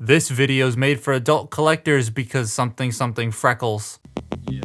This video is made for adult collectors because something freckles. Yeah.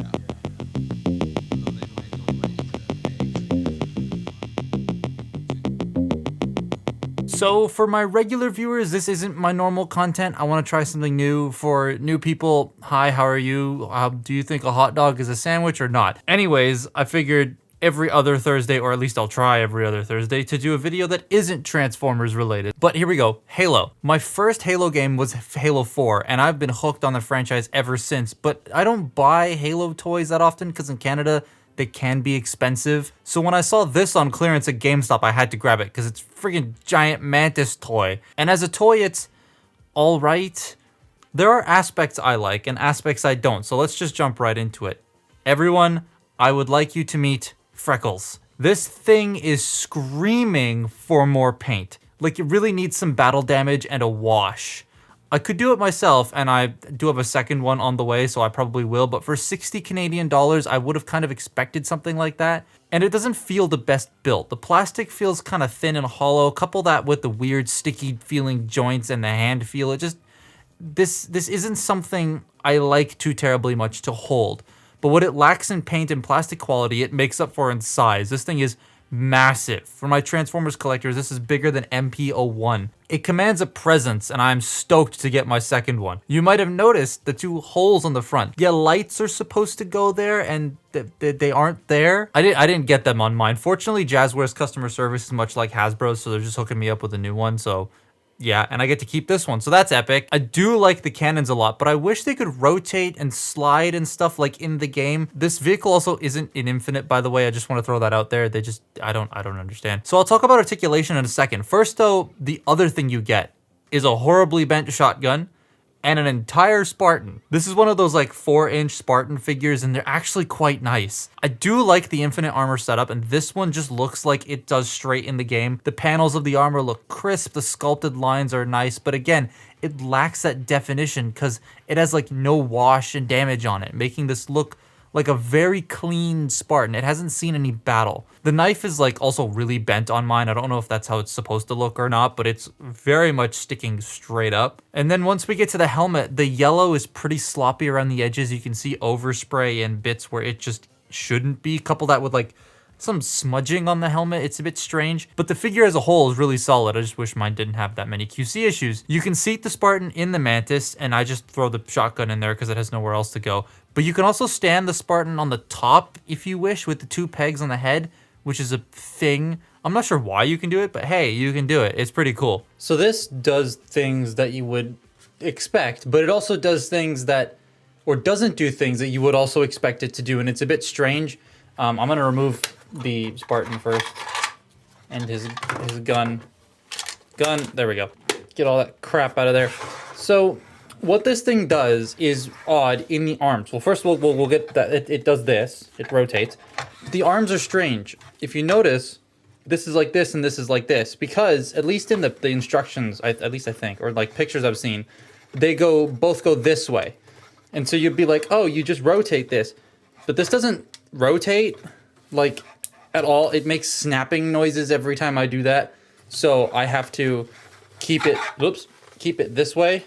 So for my regular viewers, this isn't my normal content. I want to try something new. For new people, hi, how are you? Do you think a hot dog is a sandwich or not? Anyways, I figured every other Thursday, or at least I'll try every other Thursday, to do a video that isn't Transformers related. But here we go, Halo. My first Halo game was Halo 4, and I've been hooked on the franchise ever since, but I don't buy Halo toys that often because in Canada, they can be expensive. So when I saw this on clearance at GameStop, I had to grab it because it's a freaking giant Mantis toy. And as a toy, it's all right. There are aspects I like and aspects I don't, so let's just jump right into it. Everyone, I would like you to meet Freckles. This thing is screaming for more paint. Like, it really needs some battle damage and a wash. I could do it myself, and I do have a second one on the way, so I probably will, but for 60 Canadian dollars, I would have kind of expected something like that. And it doesn't feel the best built. The plastic feels kind of thin and hollow. Couple that with the weird sticky feeling joints and the hand feel. It just, this isn't something I like too terribly much to hold. But what it lacks in paint and plastic quality, it makes up for in size. This thing is massive. For my Transformers collectors, this is bigger than MP01. It commands a presence, and I'm stoked to get my second one. You might have noticed the two holes on the front. Yeah, lights are supposed to go there, and they aren't there. I didn't get them on mine. Fortunately, Jazwares customer service is much like Hasbro's, so they're just hooking me up with a new one, so yeah, and I get to keep this one, so that's epic. I do like the cannons a lot, but I wish they could rotate and slide and stuff like in the game. This vehicle also isn't in Infinite, by the way. I just want to throw that out there. They just, I don't understand. So I'll talk about articulation in a second. First though, the other thing you get is a horribly bent shotgun and an entire Spartan. This is one of those like 4-inch Spartan figures, and they're actually quite nice. I do like the infinite armor setup, and this one just looks like it does straight in the game. The panels of the armor look crisp, the sculpted lines are nice, but again, it lacks that definition because it has like no wash and damage on it, making this look like a very clean Spartan. It hasn't seen any battle. The knife is like also really bent on mine. I don't know if that's how it's supposed to look or not, but it's very much sticking straight up. And then once we get to the helmet, the yellow is pretty sloppy around the edges. You can see overspray and bits where it just shouldn't be. Couple that with like some smudging on the helmet. It's a bit strange, but the figure as a whole is really solid. I just wish mine didn't have that many QC issues. You can seat the Spartan in the Mantis, and I just throw the shotgun in there because it has nowhere else to go. But you can also stand the Spartan on the top if you wish, with the two pegs on the head, which is a thing. I'm not sure why you can do it, but hey, you can do it. It's pretty cool. So this does things that you would expect, but it also does things that, or doesn't do things that you would also expect it to do, and it's a bit strange. I'm gonna remove the Spartan first, and his gun, there we go. Get all that crap out of there. So what this thing does is odd in the arms. Well, first we'll get that, it does this, it rotates. The arms are strange. If you notice, this is like this and this is like this, because at least in the instructions, at least I think, or like pictures I've seen, they both go this way. And so you'd be like, oh, you just rotate this. But this doesn't rotate like at all. It makes snapping noises every time I do that. So I have to keep it this way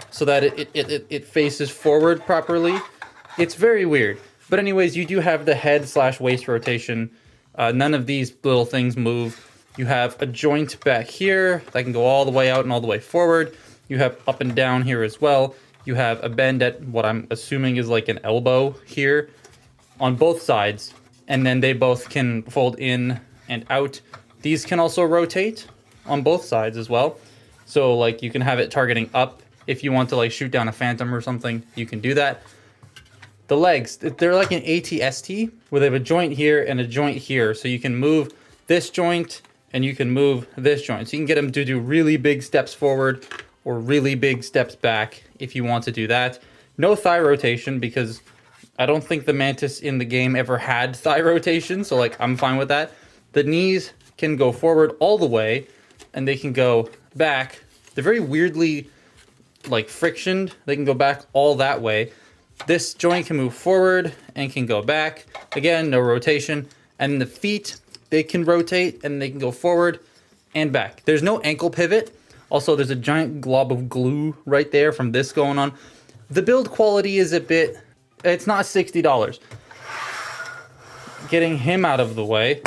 so that it faces forward properly. It's very weird. But anyways, you do have the head/waist rotation. None of these little things move. You have a joint back here that can go all the way out and all the way forward. You have up and down here as well. You have a bend at what I'm assuming is like an elbow here on both sides. And then they both can fold in and out. These can also rotate on both sides as well. So like you can have it targeting up. If you want to like shoot down a phantom or something, you can do that. The legs, they're like an ATST where they have a joint here and a joint here. So you can move this joint and you can move this joint. So you can get them to do really big steps forward or really big steps back if you want to do that. No thigh rotation because I don't think the Mantis in the game ever had thigh rotation. So like I'm fine with that. The knees can go forward all the way and they can go back. They're very weirdly like frictioned. They can go back all that way. This joint can move forward and can go back. Again, no rotation. And the feet, they can rotate and they can go forward and back. There's no ankle pivot, Also, there's a giant glob of glue right there from this going on. The build quality is a bit, it's not $60. Getting him out of the way,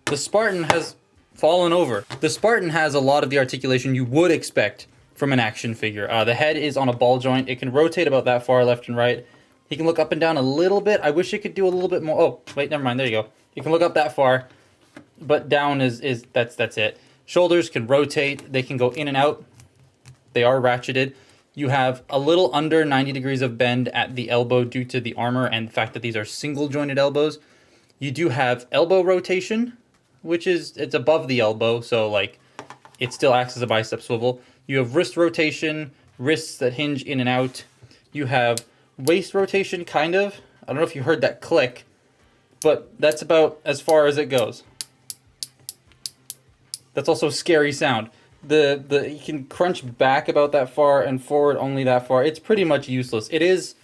the Spartan has fallen over. The Spartan has a lot of the articulation you would expect from an action figure. The head is on a ball joint. It can rotate about that far left and right. He can look up and down a little bit. I wish it could do a little bit more. Oh, wait, never mind. There you go. You can look up that far, but down that's it. Shoulders can rotate. They can go in and out. They are ratcheted. You have a little under 90 degrees of bend at the elbow due to the armor and the fact that these are single jointed elbows. You do have elbow rotation, which is, it's above the elbow, so like it still acts as a bicep swivel. You have wrist rotation, wrists that hinge in and out. You have waist rotation, kind of. I don't know if you heard that click, but that's about as far as it goes. That's also a scary sound. You can crunch back about that far and forward only that far. It's pretty much useless. It's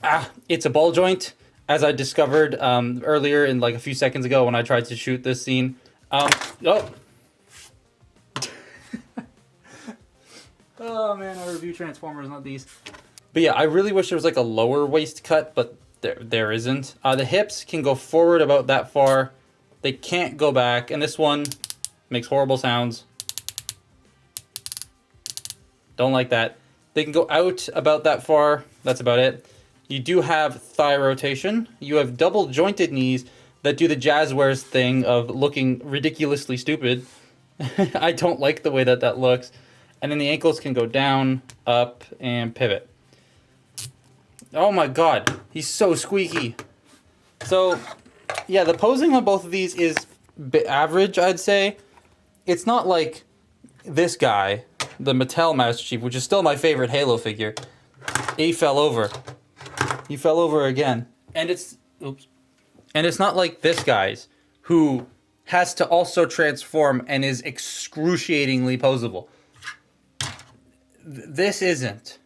a ball joint, as I discovered earlier in like a few seconds ago when I tried to shoot this scene. Oh man, I review Transformers, not these. But yeah, I really wish there was like a lower waist cut, but there isn't. The hips can go forward about that far. They can't go back, and this one makes horrible sounds. Don't like that. They can go out about that far. That's about it. You do have thigh rotation. You have double jointed knees that do the Jazwares thing of looking ridiculously stupid. I don't like the way that looks. And then the ankles can go down, up, and pivot. Oh my god, he's so squeaky. So, yeah, the posing on both of these is average, I'd say. It's not like this guy, the Mattel Master Chief, which is still my favorite Halo figure. He fell over. He fell over again. And it's not like this guy's, who has to also transform and is excruciatingly posable. This isn't.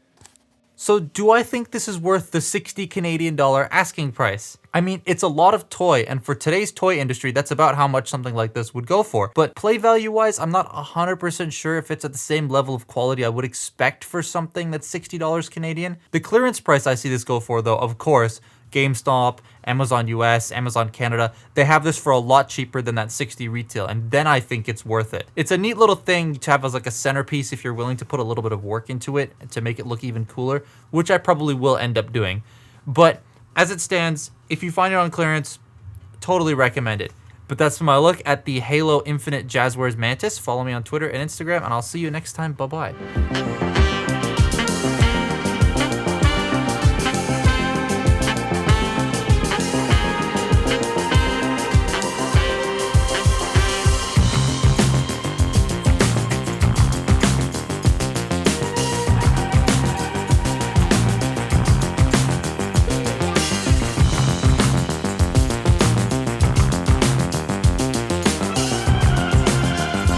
So do I think this is worth the $60 Canadian asking price? I mean, it's a lot of toy, and for today's toy industry, that's about how much something like this would go for. But play value-wise, I'm not 100% sure if it's at the same level of quality I would expect for something that's $60 Canadian. The clearance price I see this go for, though, of course, GameStop, Amazon US, Amazon Canada, they have this for a lot cheaper than that $60 retail, and then I think it's worth it. It's a neat little thing to have as like a centerpiece if you're willing to put a little bit of work into it to make it look even cooler, which I probably will end up doing. But as it stands, if you find it on clearance, totally recommend it. But that's my look at the Halo Infinite Jazwares Mantis. Follow me on Twitter and Instagram, and I'll see you next time. Bye-bye.